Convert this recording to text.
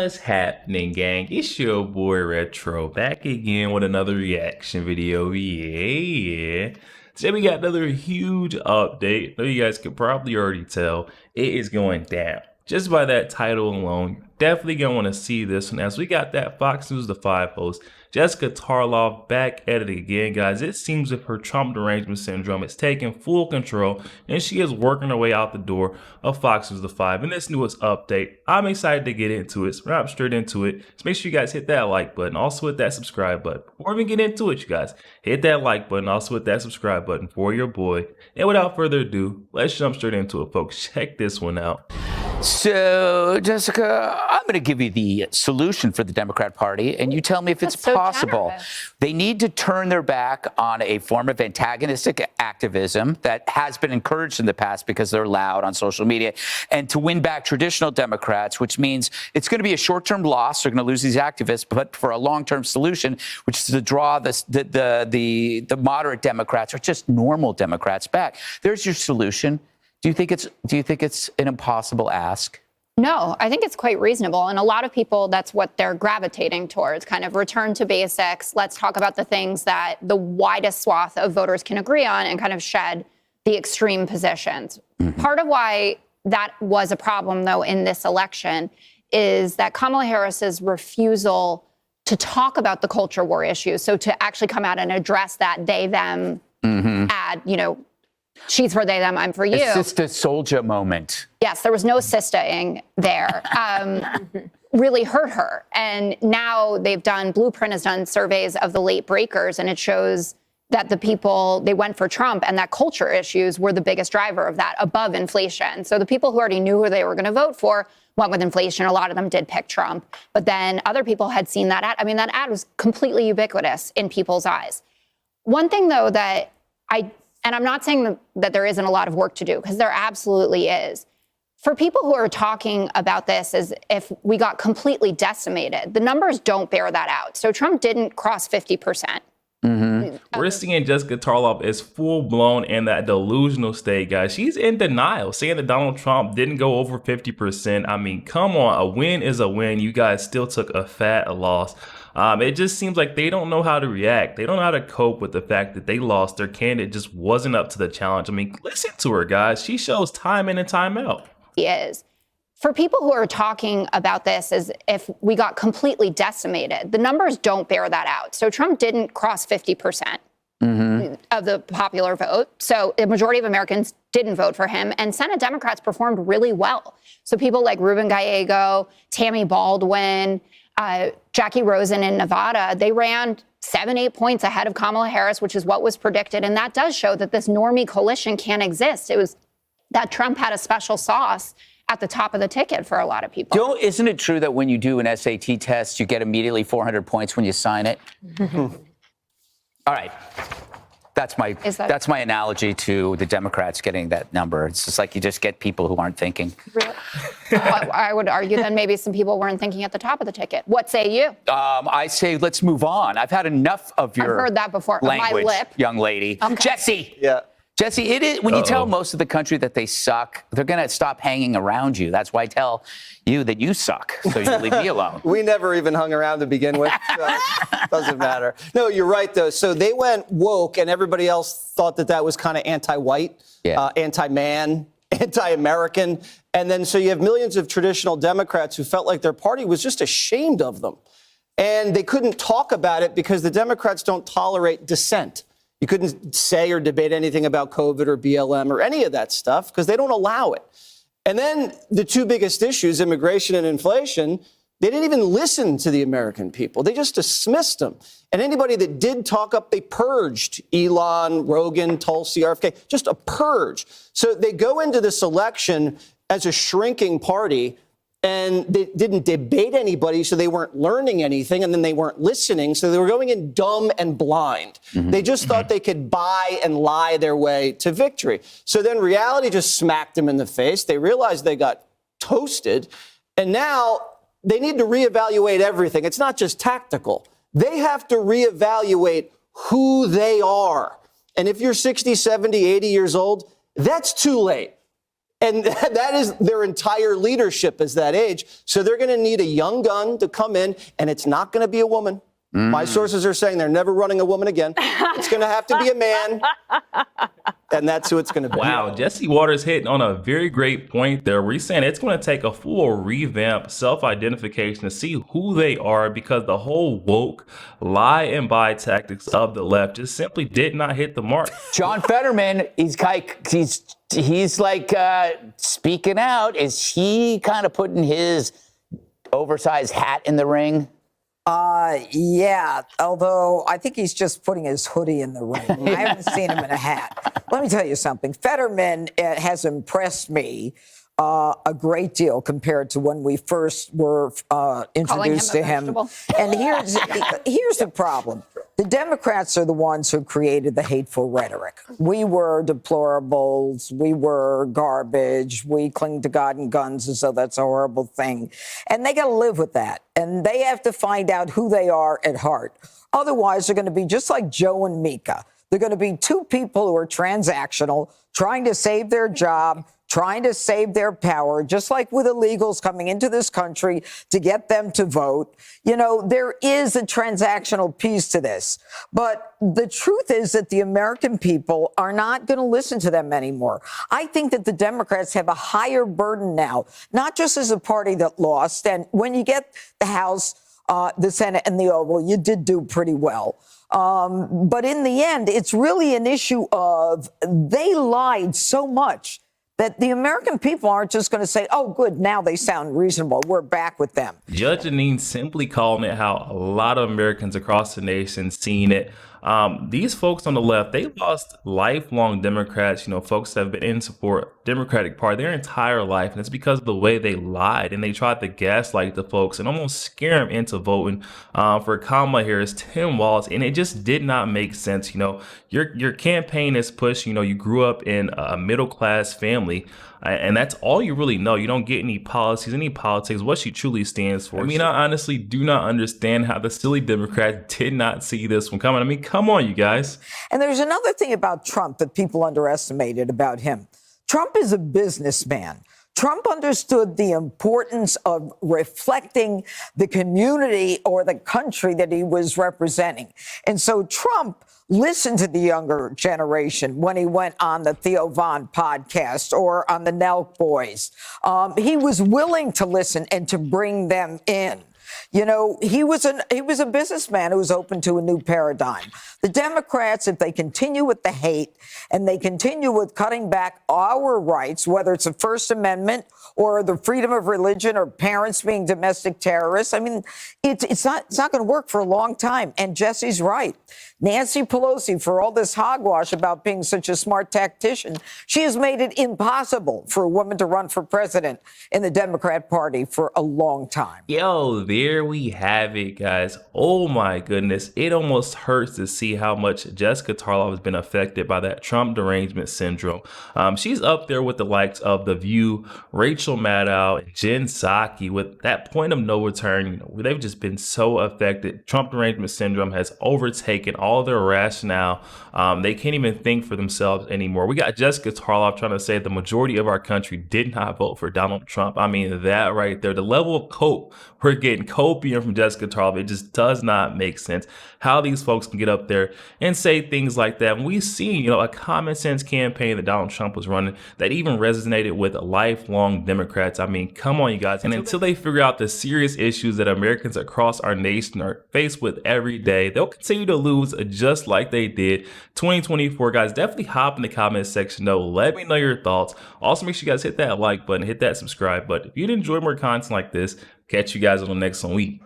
What's happening, gang? It's your boy Retro back again with another reaction video. Yeah. Today we got another huge update. I know you guys could probably already tell it is going down. Just by that title alone, you're definitely gonna want to see this one, as we got that Fox News The 5 host Jessica Tarlov back at it again, guys. It seems if her Trump derangement syndrome is taking full control and she is working her way out the door of Fox News The 5. In this newest update, I'm excited to get into it. So we're not straight into it. So make sure you guys hit that like button, also hit that subscribe button. Before we get into it, you guys, hit that like button, also hit that subscribe button for your boy. And without further ado, let's jump straight into it, folks. Check this one out. So, Jessica, I'm going to give you the solution for the Democrat Party, and you tell me if it's possible. They need to turn their back on a form of antagonistic activism that has been encouraged in the past because they're loud on social media, and to win back traditional Democrats, which means it's going to be a short-term loss. They're going to lose these activists, but for a long-term solution, which is to draw the moderate Democrats or just normal Democrats back. There's your solution. Do you think it's an impossible ask? No, I think it's quite reasonable. And a lot of people, that's what they're gravitating towards, kind of return to basics. Let's talk about the things that the widest swath of voters can agree on and kind of shed the extreme positions. Mm-hmm. Part of why that was a problem, though, in this election is that Kamala Harris's refusal to talk about the culture war issue. So to actually come out and address that they, them, ad, she's for they, them, I'm for you. A sister soldier moment. Yes, there was no sister-ing there. Really hurt her. And now Blueprint has done surveys of the late breakers, and it shows that the people, they went for Trump, and that culture issues were the biggest driver of that, above inflation. So the people who already knew who they were going to vote for went with inflation. A lot of them did pick Trump. But then other people had seen that ad. I mean, that ad was completely ubiquitous in people's eyes. One thing, though, that and I'm not saying that there isn't a lot of work to do, because there absolutely is. For people who are talking about this as if we got completely decimated, the numbers don't bear that out. So Trump didn't cross 50%. We're seeing Jessica Tarlov is full-blown in that delusional state, guys. She's in denial, saying that Donald Trump didn't go over 50%. I mean, come on, a win is a win. You guys still took a fat loss. It just seems like they don't know how to react. They don't know how to cope with the fact that they lost. Their candidate just wasn't up to the challenge. I mean, listen to her, guys. She shows time in and time out. He is. For people who are talking about this as if we got completely decimated, the numbers don't bear that out. So Trump didn't cross 50% of the popular vote. So the majority of Americans didn't vote for him. And Senate Democrats performed really well. So people like Ruben Gallego, Tammy Baldwin, Jackie Rosen in Nevada, they ran 7-8 points ahead of Kamala Harris, which is what was predicted. And that does show that this normie coalition can't exist. It was that Trump had a special sauce at the top of the ticket for a lot of people. Isn't it true that when you do an SAT test, you get immediately 400 points when you sign it? All right. That's my analogy to the Democrats getting that number. It's just like you just get people who aren't thinking. Really? I would argue then maybe some people weren't thinking at the top of the ticket. What say you? I say let's move on. I've had enough of your I've heard that before. Language, my lip. Young lady. Okay. Jesse. Yeah. Jesse, it is when you tell most of the country that they suck, they're going to stop hanging around you. That's why I tell you that you suck, so you leave me alone. We never even hung around to begin with, so doesn't matter. No, you're right, though. So they went woke, and everybody else thought that was kind of anti-white, anti-man, anti-American. And then so you have millions of traditional Democrats who felt like their party was just ashamed of them. And they couldn't talk about it because the Democrats don't tolerate dissent. You couldn't say or debate anything about COVID or BLM or any of that stuff because they don't allow it. And then the two biggest issues, immigration and inflation, they didn't even listen to the American people. They just dismissed them. And anybody that did talk up, they purged. Elon, Rogan, Tulsi, RFK, just a purge. So they go into this election as a shrinking party, and they didn't debate anybody, so they weren't learning anything, and then they weren't listening, so they were going in dumb and blind. They just thought they could buy and lie their way to victory. So then reality just smacked them in the face. They realized they got toasted, and now they need to reevaluate everything. It's not just tactical. They have to reevaluate who they are. And if you're 60, 70, 80 years old, that's too late. And that is their entire leadership is that age. So they're going to need a young gun to come in, and it's not going to be a woman. My sources are saying they're never running a woman again. It's going to have to be a man, and that's who it's going to be. Wow, Jesse Waters hitting on a very great point there. We're saying it's going to take a full revamp, self-identification to see who they are, because the whole woke lie and buy tactics of the left just simply did not hit the mark. John Fetterman, he's like speaking out. Is he kind of putting his oversized hat in the ring? Yeah, although I think he's just putting his hoodie in the ring. I haven't seen him in a hat. Let me tell you something. Fetterman has impressed me a great deal compared to when we first were introduced to him. And here's the problem. The Democrats are the ones who created the hateful rhetoric. We were deplorables. We were garbage. We cling to God and guns as though that's a horrible thing. And they got to live with that. And they have to find out who they are at heart. Otherwise, they're going to be just like Joe and Mika. They're going to be two people who are transactional, trying to save their job, trying to save their power, just like with illegals coming into this country to get them to vote. You know, there is a transactional piece to this. But the truth is that the American people are not going to listen to them anymore. I think that the Democrats have a higher burden now, not just as a party that lost. And when you get the House, the Senate, and the Oval, you did do pretty well. But in the end, it's really an issue of they lied so much that the American people aren't just going to say, oh, good, now they sound reasonable. We're back with them. Judge Jeanine simply calling it how a lot of Americans across the nation seen it. These folks on the left, they lost lifelong Democrats, you know, folks that have been in support Democratic Party their entire life. And it's because of the way they lied and they tried to gaslight the folks and almost scare them into voting for Kamala Harris, Tim Walz. And it just did not make sense. You know, your campaign is pushed, you know, you grew up in a middle class family. And that's all you really know. You don't get any policies, any politics, what she truly stands for. I mean, I honestly do not understand how the silly Democrats did not see this one coming. I mean, come on, you guys. And there's another thing about Trump that people underestimated about him. Trump is a businessman. Trump understood the importance of reflecting the community or the country that he was representing. And so Trump listened to the younger generation when he went on the Theo Von podcast or on the Nelk Boys. He was willing to listen and to bring them in. You know, he was a businessman who was open to a new paradigm. The Democrats, if they continue with the hate and they continue with cutting back our rights, whether it's the First Amendment or the freedom of religion or parents being domestic terrorists, I mean, it's not going to work for a long time. And Jesse's right. Nancy Pelosi, for all this hogwash about being such a smart tactician, she has made it impossible for a woman to run for president in the Democrat Party for a long time. Yo, there we have it, guys. Oh my goodness. It almost hurts to see how much Jessica Tarlov has been affected by that Trump derangement syndrome. She's up there with the likes of The View, Rachel Maddow, and Jen Psaki with that point of no return. You know, they've just been so affected. Trump derangement syndrome has overtaken all their rationale. They can't even think for themselves anymore. We got Jessica Tarlov trying to say the majority of our country did not vote for Donald Trump. I mean, that right there, the level of cope we're getting copium from Jessica Tarlov, it just does not make sense how these folks can get up there and say things like that. And we've seen, you know, a common sense campaign that Donald Trump was running that even resonated with lifelong Democrats. I mean, come on, you guys. And until they figure out the serious issues that Americans across our nation are faced with every day, they'll continue to lose just like they did 2024. Guys, definitely hop in the comment section though. Let me know your thoughts. Also, make sure you guys hit that like button, hit that subscribe button. If you'd enjoy more content like this, catch you guys on the next one week.